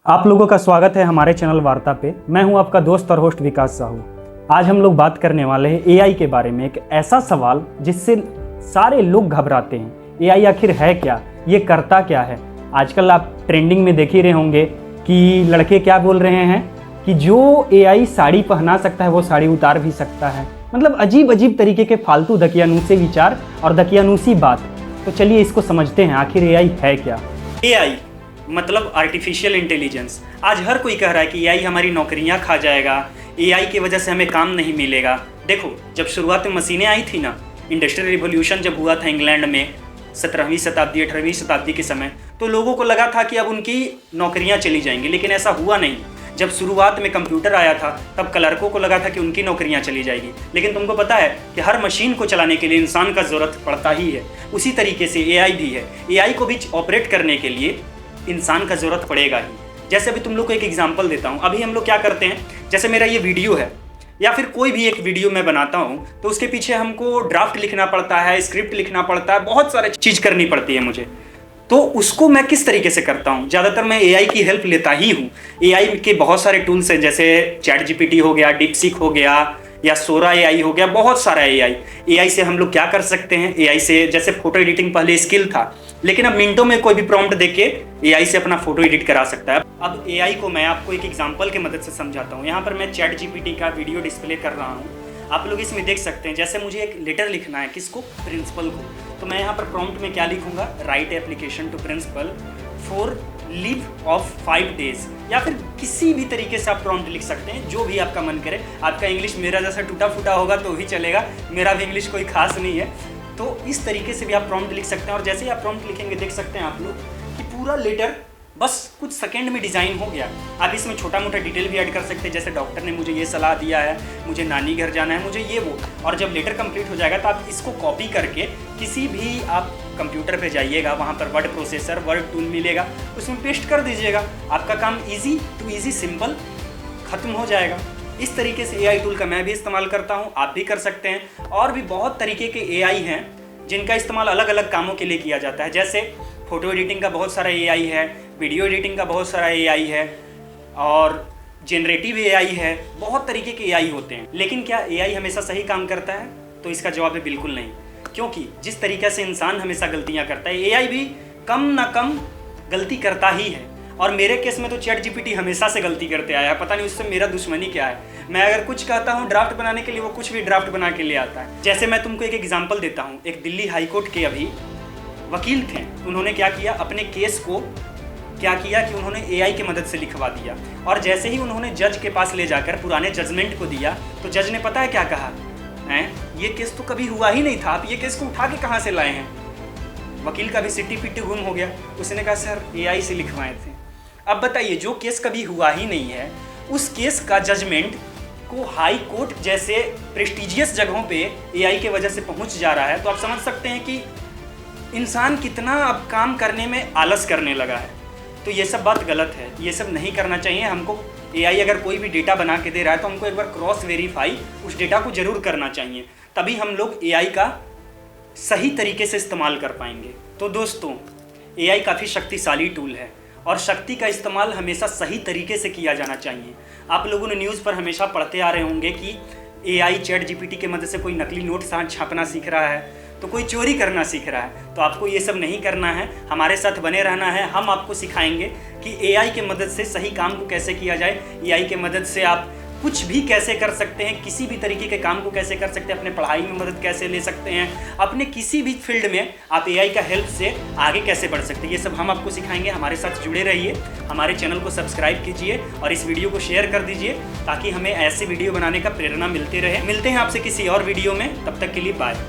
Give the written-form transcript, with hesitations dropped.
आप लोगों का स्वागत है हमारे चैनल वार्ता पे। मैं हूं आपका दोस्त और होस्ट विकास साहू। आज हम लोग बात करने वाले हैं एआई के बारे में। एक ऐसा सवाल जिससे सारे लोग घबराते हैं। एआई आखिर है क्या, ये करता क्या है? आजकल आप ट्रेंडिंग में देख ही रहे होंगे कि लड़के क्या बोल रहे हैं कि जो एआई साड़ी पहना सकता है वो साड़ी उतार भी सकता है। मतलब अजीब अजीब तरीके के फालतू दकियानूसी विचार और दकियानूसी बात। तो चलिए इसको समझते हैं, आखिर एआई है क्या। एआई मतलब आर्टिफिशियल इंटेलिजेंस। आज हर कोई कह रहा है कि एआई हमारी नौकरियां खा जाएगा, एआई की वजह से हमें काम नहीं मिलेगा। देखो, जब शुरुआत में मशीनें आई थी ना, इंडस्ट्रियल रिवॉल्यूशन जब हुआ था इंग्लैंड में 17वीं शताब्दी 18वीं शताब्दी के समय, तो लोगों को लगा था कि अब उनकी नौकरियां चली जाएंगी, लेकिन ऐसा हुआ नहीं। जब शुरुआत में कंप्यूटर आया था तब क्लर्कों को लगा था कि उनकी नौकरियां चली जाएगी, लेकिन तुमको पता है कि हर मशीन को चलाने के लिए इंसान का ज़रूरत पड़ता ही है। उसी तरीके से एआई भी है। एआई को भी ऑपरेट करने के लिए इंसान का ज़रूरत पड़ेगा ही। जैसे अभी तुम लोग को एक एग्जांपल देता हूँ। अभी हम लोग क्या करते हैं, जैसे मेरा ये वीडियो है या फिर कोई भी एक वीडियो मैं बनाता हूँ तो उसके पीछे हमको ड्राफ्ट लिखना पड़ता है, स्क्रिप्ट लिखना पड़ता है, बहुत सारे चीज़ करनी पड़ती है मुझे। तो उसको मैं किस तरीके से करता हूँ? ज़्यादातर मैं एआई की हेल्प लेता ही हूँ। एआई के बहुत सारे टूल्स हैं, जैसे चैट जीपीटी हो गया, डीपसीक हो गया, या सोरा एआई हो गया, बहुत सारा एआई से हम लोग क्या कर सकते हैं। एआई से जैसे फोटो एडिटिंग पहले स्किल था, लेकिन अब मिनटों में कोई भी प्रॉम्प्ट देके एआई से अपना फोटो एडिट करा सकता है। अब एआई को मैं आपको एक एग्जांपल की मदद से समझाता हूँ। यहाँ पर मैं चैट जीपीटी का वीडियो डिस्प्ले कर रहा हूँ, आप लोग इसमें देख सकते हैं। जैसे मुझे एक लेटर लिखना है, किसको? प्रिंसिपल को। तो मैं यहाँ पर प्रॉम्प्ट में क्या लिखूंगा? Write application to principal for leave of 5 days, या फिर किसी भी तरीके से आप प्रॉम्प्ट लिख सकते हैं, जो भी आपका मन करे। आपका इंग्लिश मेरा जैसा टूटा फूटा होगा तो भी चलेगा, मेरा भी इंग्लिश कोई खास नहीं है। तो इस तरीके से भी आप प्रॉम्प्ट लिख सकते हैं, और जैसे ही आप प्रॉम्प्ट लिखेंगे देख सकते हैं आप लोग कि पूरा लेटर बस कुछ सेकंड में डिज़ाइन हो गया। आप इसमें छोटा मोटा डिटेल भी ऐड कर सकते हैं, जैसे डॉक्टर ने मुझे ये सलाह दिया है, मुझे नानी घर जाना है, मुझे ये वो। और जब लेटर कंप्लीट हो जाएगा तो आप इसको कॉपी करके किसी भी आप कंप्यूटर पे जाइएगा, वहाँ पर वर्ड प्रोसेसर, वर्ड टूल मिलेगा, उसमें पेस्ट कर दीजिएगा। आपका काम ईजी टू ईजी सिंपल ख़त्म हो जाएगा। इस तरीके से एआई टूल का मैं भी इस्तेमाल करता हूँ, आप भी कर सकते हैं। और भी बहुत तरीके के एआई हैं जिनका इस्तेमाल अलग अलग कामों के लिए किया जाता है। जैसे फ़ोटो एडिटिंग का बहुत सारा एआई है, वीडियो एडिटिंग का बहुत सारा एआई है, और जनरेटिव एआई है। बहुत तरीके के एआई होते हैं। लेकिन क्या एआई हमेशा सही काम करता है? तो इसका जवाब है बिल्कुल नहीं। क्योंकि जिस तरीके से इंसान हमेशा गलतियाँ करता है, एआई भी कम ना कम गलती करता ही है। और मेरे केस में तो चैट जीपीटी हमेशा से गलती करते आया है, पता नहीं उससे मेरा दुश्मनी क्या है। मैं अगर कुछ कहता हूँ ड्राफ्ट बनाने के लिए, वो कुछ भी ड्राफ्ट बना के ले आता है। जैसे मैं तुमको एक एग्जांपल देता हूँ। एक दिल्ली हाई कोर्ट के अभी वकील थे, उन्होंने क्या किया, अपने केस को क्या किया कि उन्होंने एआई की मदद से लिखवा दिया। और जैसे ही उन्होंने जज के पास ले जाकर पुराने जजमेंट को दिया, तो जज ने पता है क्या कहा? ये केस तो कभी हुआ ही नहीं था, आप ये केस को उठा के कहाँ से लाए हैं? वकील का भी सिट्टी पिट्टी गुम हो गया। उसने कहा सर एआई से लिखवाए थे। अब बताइए, जो केस कभी हुआ ही नहीं है, उस केस का जजमेंट को हाई कोर्ट जैसे प्रेस्टिजियस जगहों पे एआई के वजह से पहुंच जा रहा है। तो आप समझ सकते हैं कि इंसान कितना अब काम करने में आलस करने लगा है। तो ये सब बात गलत है, ये सब नहीं करना चाहिए हमको। एआई अगर कोई भी डेटा बना के दे रहा है तो हमको एक बार क्रॉस वेरीफाई उस डेटा को ज़रूर करना चाहिए, तभी हम लोग एआई का सही तरीके से इस्तेमाल कर पाएंगे। तो दोस्तों, एआई काफ़ी शक्तिशाली टूल है, और शक्ति का इस्तेमाल हमेशा सही तरीके से किया जाना चाहिए। आप लोगों ने न्यूज़ पर हमेशा पढ़ते आ रहे होंगे कि एआई चैट जीपीटी की मदद से कोई नकली नोट छापना सीख रहा है, तो कोई चोरी करना सीख रहा है। तो आपको ये सब नहीं करना है, हमारे साथ बने रहना है। हम आपको सिखाएंगे कि एआई के मदद से सही काम को कैसे किया जाए, एआई के मदद से आप कुछ भी कैसे कर सकते हैं, किसी भी तरीके के काम को कैसे कर सकते हैं, अपने पढ़ाई में मदद कैसे ले सकते हैं, अपने किसी भी फील्ड में आप एआई का हेल्प से आगे कैसे बढ़ सकते हैं, ये सब हम आपको सिखाएंगे। हमारे साथ जुड़े रहिए, हमारे चैनल को सब्सक्राइब कीजिए और इस वीडियो को शेयर कर दीजिए, ताकि हमें ऐसे वीडियो बनाने का प्रेरणा मिलती रहे। मिलते हैं आपसे किसी और वीडियो में, तब तक के लिए बाय।